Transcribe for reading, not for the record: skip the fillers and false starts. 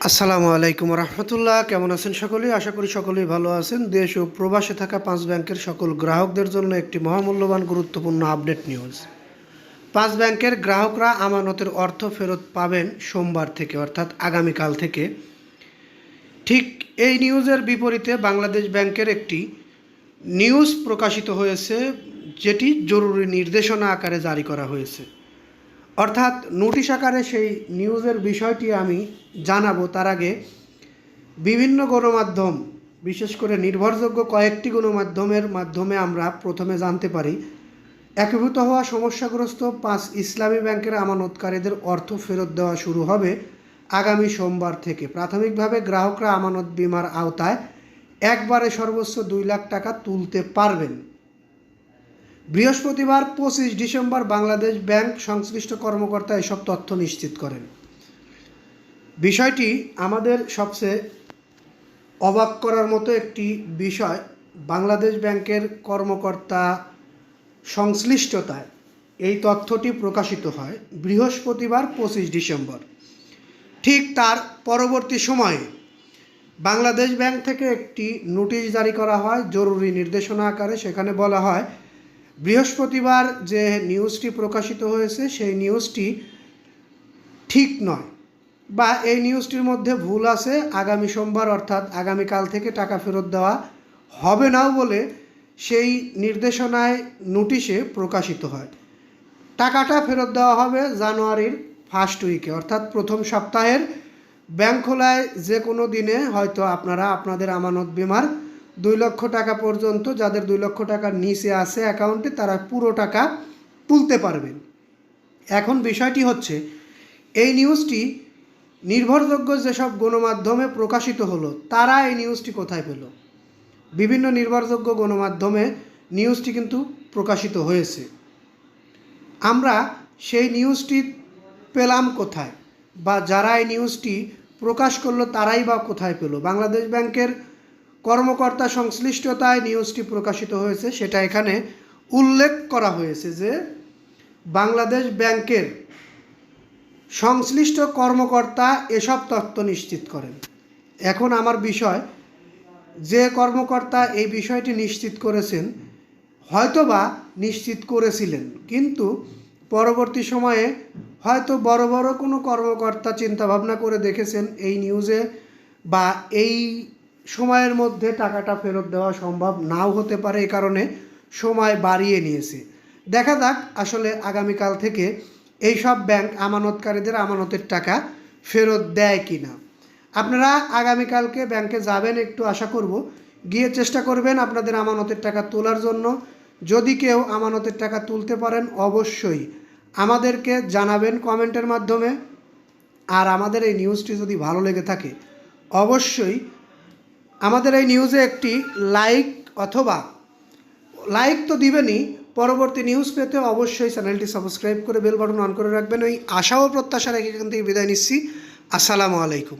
আসসালামু আলাইকুম রহমতুল্লাহ। কেমন আছেন সকলেই? আশা করি সকলেই ভালো আছেন। দেশ ও প্রবাসে থাকা 5 ব্যাংকের সকল গ্রাহকদের জন্য একটি মহামূল্যবান গুরুত্বপূর্ণ আপডেট নিউজ। 5 ব্যাংকের গ্রাহকরা আমানতের অর্থ ফেরত পাবেন সোমবার থেকে, অর্থাৎ আগামীকাল থেকে। ঠিক এই নিউজের বিপরীতে বাংলাদেশ ব্যাংকের একটি নিউজ প্রকাশিত হয়েছে, যেটি জরুরি নির্দেশনা আকারে জারি করা হয়েছে। অর্থাৎ নোটিশ আকারে সেই নিউজের বিষয়টি আমি জানাবো, তার আগে বিভিন্ন গণমাধ্যম, বিশেষ করে নির্ভরযোগ্য কয়েকটি গণমাধ্যমের মাধ্যমে আমরা প্রথমে জানতে পারি একীভূত হওয়া সমস্যাগ্রস্ত 5 ইসলামী ব্যাংকের আমানতকারীদের অর্থ ফেরত দেওয়া শুরু হবে আগামী সোমবার থেকে। প্রাথমিকভাবে গ্রাহকরা আমানত বীমার আওতায় একবারে সর্বোচ্চ 2 লাখ টাকা তুলতে পারবেন। বৃহস্পতিবার 25 ডিসেম্বর বাংলাদেশ ব্যাংক সংশ্লিষ্ট কর্মকর্তা এসব তথ্য নিশ্চিত করেন। বিষয়টি আমাদের সবচেয়ে অবাক করার মতো একটি বিষয়। বাংলাদেশ ব্যাংকের কর্মকর্তা সংশ্লিষ্টতায় এই তথ্যটি প্রকাশিত হয় বৃহস্পতিবার 25 ডিসেম্বর। ঠিক তার পরবর্তী সময়ে বাংলাদেশ ব্যাংক থেকে একটি নোটিশ জারি করা হয় জরুরি নির্দেশনা আকারে। সেখানে বলা হয় বৃহস্পতিবার যে নিউজটি প্রকাশিত হয়েছে সেই নিউজটি ঠিক নয়, বা এই নিউজটির মধ্যে ভুল আছে। আগামী সোমবার অর্থাৎ আগামীকাল থেকে টাকা ফেরত দেওয়া হবে নাও বলে সেই নির্দেশনায় নোটিশে প্রকাশিত হয়। টাকাটা ফেরত দেওয়া হবে জানুয়ারির ফার্স্ট উইকে, অর্থাৎ প্রথম সপ্তাহের ব্যাংক খোলায় যে কোনো দিনে হয়তো আপনারা আপনাদের আমানত বীমার 2 লক্ষ টাকা পর্যন্ত, যাদের 2 লক্ষ টাকার নিচে আছে অ্যাকাউন্টে, তারা পুরো টাকা তুলতে পারবেন। এখন বিষয়টি হচ্ছে, এই নিউজটি নির্ভরযোগ্য যেসব গণমাধ্যমে প্রকাশিত হলো, তারা এই নিউজটি কোথায় পেল? বিভিন্ন নির্ভরযোগ্য গণমাধ্যমে নিউজটি কিন্তু প্রকাশিত হয়েছে। আমরা সেই নিউজটি পেলাম কোথায়, বা যারা এই নিউজটি প্রকাশ করলো তারাই বা কোথায় পেল? বাংলাদেশ ব্যাংকের কর্মকর্তা সংশ্লিষ্টতায় নিউজটি প্রকাশিত হয়েছে, সেটা এখানে উল্লেখ করা হয়েছে যে বাংলাদেশ ব্যাংকের সংশ্লিষ্ট কর্মকর্তা এসব তথ্য নিশ্চিত করেন। এখন আমার বিষয়, যে কর্মকর্তা এই বিষয়টি নিশ্চিত করেছেন হয়তোবা নিশ্চিত করেছিলেন, কিন্তু পরবর্তী সময়ে হয়তো বড় বড় কোনো কর্মকর্তা চিন্তাভাবনা করে দেখেছেন এই নিউজে বা এই সময়ের মধ্যে টাকাটা ফেরত দেওয়া সম্ভব নাও হতে পারে, এই কারণে সময় বাড়িয়ে নিয়েছে। দেখা যাক আসলে আগামীকাল থেকে এই সব ব্যাংক আমানতকারীদের আমানতের টাকা ফেরত দেয় কি না। আপনারা আগামীকালকে ব্যাংকে যাবেন, একটু আশা করব, গিয়ে চেষ্টা করবেন আপনাদের আমানতের টাকা তোলার জন্য। যদি কেউ আমানতের টাকা তুলতে পারেন অবশ্যই আমাদেরকে জানাবেন কমেন্টের মাধ্যমে। আর আমাদের এই নিউজটি যদি ভালো লেগে থাকে অবশ্যই আমাদের এই নিউজে একটি লাইক, অথবা লাইক তো দিবেনই, পরবর্তী নিউজ পেতে অবশ্যই চ্যানেলটি সাবস্ক্রাইব করে বেল বাটন অন করে রাখবেন। ওই আশা ও প্রত্যাশা রেখে এখান থেকে বিদায় নিচ্ছি। আসসালামু আলাইকুম।